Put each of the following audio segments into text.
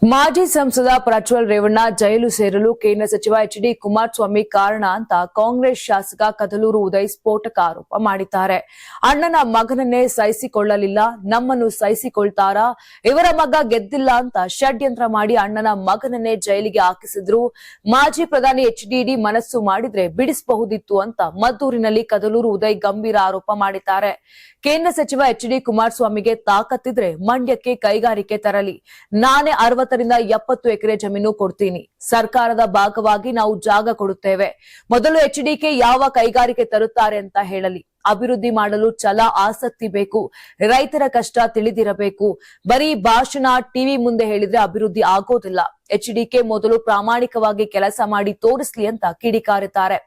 ಮಾಜಿ ಸಂಸದ ಪ್ರಜ್ವಲ್ ರೇವಣ್ಣ ಜೈಲು ಸೇರಲು ಕೇಂದ್ರ ಸಚಿವ ಎಚ್.ಡಿ. ಕುಮಾರಸ್ವಾಮಿ ಕಾರಣ ಅಂತ ಕಾಂಗ್ರೆಸ್ ಶಾಸಕ ಕದಲೂರು ಉದಯ್ ಸ್ಫೋಟಕ ಆರೋಪ ಮಾಡಿದ್ದಾರೆ. ಅಣ್ಣನ ಮಗನನ್ನೇ ಸಹಿಸಿಕೊಳ್ಳಲಿಲ್ಲ, ನಮ್ಮನ್ನು ಸಹಿಸಿಕೊಳ್ತಾರಾ? ಇವರ ಮಗ ಗೆದ್ದಿಲ್ಲ ಅಂತ ಷಡ್ಯಂತ್ರ ಮಾಡಿ ಅಣ್ಣನ ಮಗನನ್ನೇ ಜೈಲಿಗೆ ಹಾಕಿಸಿದ್ರು. ಮಾಜಿ ಪ್ರಧಾನಿ ಎಚ್.ಡಿ. ಮನಸ್ಸು ಮಾಡಿದ್ರೆ ಬಿಡಿಸಬಹುದಿತ್ತು ಅಂತ ಮದ್ದೂರಿನಲ್ಲಿ ಕದಲೂರು ಉದಯ್ ಗಂಭೀರ ಆರೋಪ ಮಾಡಿದ್ದಾರೆ. ಕೇಂದ್ರ ಸಚಿವ ಎಚ್.ಡಿ. ಕುಮಾರಸ್ವಾಮಿಗೆ ತಾಕತ್ತಿದ್ರೆ ಮಂಡ್ಯಕ್ಕೆ ಕೈಗಾರಿಕೆ ತರಲಿ, ನಾನೇ 60ರಿಂದ 70 ಎಕರೆ ಜಮೀನು ಕೊಡ್ತೀನಿ, ಸರ್ಕಾರದ ಭಾಗವಾಗಿ ನಾವು ಜಾಗ ಕೊಡುತ್ತೇವೆ. ಮೊದಲು ಎಚ್ಡಿಕೆ ಯಾವ ಕೈಗಾರಿಕೆ ತರುತ್ತಾರೆ ಅಂತ ಹೇಳಲಿ. ಅಭಿವೃದ್ಧಿ ಮಾಡಲು ಛಲ, ಆಸಕ್ತಿ ಬೇಕು. ರೈತರ ಕಷ್ಟ ತಿಳಿದಿರಬೇಕು. ಬರೀ ಭಾಷಣ, ಟಿವಿ ಮುಂದೆ ಹೇಳಿದ್ರೆ ಅಭಿವೃದ್ಧಿ ಆಗೋದಿಲ್ಲ. ಎಚ್ಡಿಕೆ ಮೊದಲು ಪ್ರಾಮಾಣಿಕವಾಗಿ ಕೆಲಸ ಮಾಡಿ ತೋರಿಸಲಿ ಅಂತ ಕಿಡಿಕಾರಿದ್ದಾರೆ.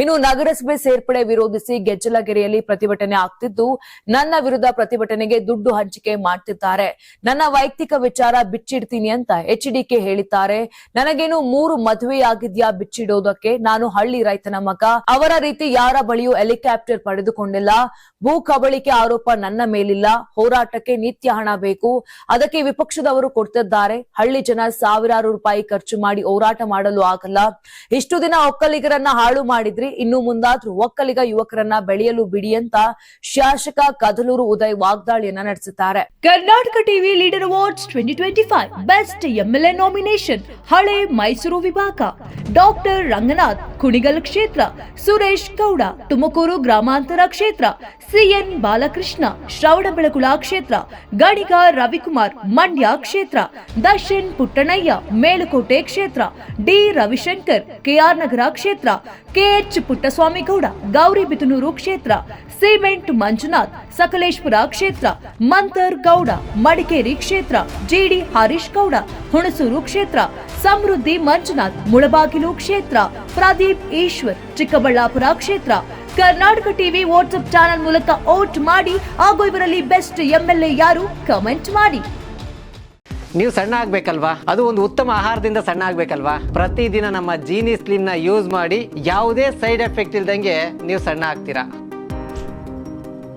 ಇನ್ನು ನಗರಸಭೆ ಸೇರ್ಪಡೆ ವಿರೋಧಿಸಿ ಗೆಜ್ಜಲಗೆರೆಯಲ್ಲಿ ಪ್ರತಿಭಟನೆ ಆಗ್ತಿದ್ದು, ನನ್ನ ವಿರುದ್ಧ ಪ್ರತಿಭಟನೆಗೆ ದುಡ್ಡು ಹಂಚಿಕೆ ಮಾಡ್ತಿದ್ದಾರೆ, ನನ್ನ ವೈಯಕ್ತಿಕ ವಿಚಾರ ಬಿಚ್ಚಿಡ್ತೀನಿ ಅಂತ ಎಚ್ಡಿಕೆ ಹೇಳಿದ್ದಾರೆ. ನನಗೇನು 3 ಮದುವೆಯಾಗಿದ್ಯಾ ಬಿಚ್ಚಿಡೋದಕ್ಕೆ? ನಾನು ಹಳ್ಳಿ ರೈತನ ಮಗ. ಅವರ ರೀತಿ ಯಾರ ಬಳಿಯೂ ಹೆಲಿಕಾಪ್ಟರ್ ಪಡೆದುಕೊಂಡಿಲ್ಲ. ಭೂ ಕಬಳಿಕೆ ಆರೋಪ ನನ್ನ ಮೇಲಿಲ್ಲ. ಹೋರಾಟಕ್ಕೆ ನಿತ್ಯ ಹಣ ಬೇಕು, ಅದಕ್ಕೆ ವಿಪಕ್ಷದವರು ಕೊಡ್ತಿದ್ದಾರೆ. ಹಳ್ಳಿ ಜನ ಸಾವಿರಾರು ರೂಪಾಯಿ ಖರ್ಚು ಮಾಡಿ ಹೋರಾಟ ಮಾಡಲು ಆಗಲ್ಲ. ಇಷ್ಟು ದಿನ ಒಕ್ಕಲಿಗರನ್ನ ಹಾಳು ಮಾಡಿದ್ರಿ, ಇನ್ನು ಮುಂದಾದ್ರೂ ಒಕ್ಕಲಿಗ ಯುವಕರನ್ನ ಬೆಳೆಯಲು ಬಿಡಿ ಅಂತ ಶಾಸಕ ಕದಲೂರು ಉದಯ್ ವಾಗ್ದಾಳಿಯನ್ನ ನಡೆಸಿದ್ದಾರೆ. Karnataka TV leader awards 2025 best MLA nomination ಹಳೆ ಮೈಸೂರು ವಿಭಾಗ ಡಾಕ್ಟರ್ ರಂಗನಾಥ್ ಕುಣಿಗಲ್ ಕ್ಷೇತ್ರ, ಸುರೇಶ್ ಗೌಡ ತುಮಕೂರು ಗ್ರಾಮಾಂತರ ಕ್ಷೇತ್ರ, ಸಿಎನ್ ಬಾಲಕೃಷ್ಣ ಶ್ರವಣಬೆಳಗೊಳ ಕ್ಷೇತ್ರ, ಗಣಿಗ ರವಿಕುಮಾರ್ ಮಂಡ್ಯ ಕ್ಷೇತ್ರ, ದರ್ಶನ್ ಪುಟ್ಟಣಯ್ಯ ಮೇಲುಕೋಟೆ ಕ್ಷೇತ್ರ, ಡಿ ರವಿಶಂಕರ್ ಕೆಆರ್ ನಗರ ಕ್ಷೇತ್ರ, ಕೆಎಚ್ ಪುಟ್ಟಸ್ವಾಮಿಗೌಡ ಗೌರಿಬಿದನೂರು ಕ್ಷೇತ್ರ, ಸಿಮೆಂಟ್ ಮಂಜುನಾಥ್ ಸಕಲೇಶ್ಪುರ ಕ್ಷೇತ್ರ, ಮಂತರ್ ಗೌಡ ಮಡಿಕೇರಿ ಕ್ಷೇತ್ರ, ಜಿಡಿ ಹರೀಶ್ ಗೌಡ ಹುಣಸೂರು ಕ್ಷೇತ್ರ, ಸಮೃದ್ಧಿ ಮಂಜುನಾಥ್ ಮುಳಬಾಗಿಲು ಕ್ಷೇತ್ರ, ಪ್ರದೀಪ್ ಈಶ್ವರ್ ಚಿಕ್ಕಬಳ್ಳಾಪುರ ಕ್ಷೇತ್ರ. ಕರ್ನಾಟಕ ಟಿವಿ ವಾಟ್ಸ್ಆಪ್ ಚಾನೆಲ್ ಮೂಲಕ ವೋಟ್ ಮಾಡಿ ಹಾಗೂ ಇವರಲ್ಲಿ ಬೆಸ್ಟ್ ಎಂಎಲ್ಎ ಯಾರು ಕಮೆಂಟ್ ಮಾಡಿ. ನೀವು ಸಣ್ಣ ಆಗ್ಬೇಕಲ್ವಾ? ಅದು ಒಂದು ಉತ್ತಮ ಆಹಾರದಿಂದ ಸಣ್ಣ ಆಗ್ಬೇಕಲ್ವಾ? ಪ್ರತಿದಿನ ನಮ್ಮ ಜೀನಿ ಸ್ಲಿಮ್ ನ ಯೂಸ್ ಮಾಡಿ ಯಾವುದೇ ಸೈಡ್ ಎಫೆಕ್ಟ್ ಇಲ್ದಂಗೆ ನೀವು ಸಣ್ಣ ಆಗ್ತೀರಾ.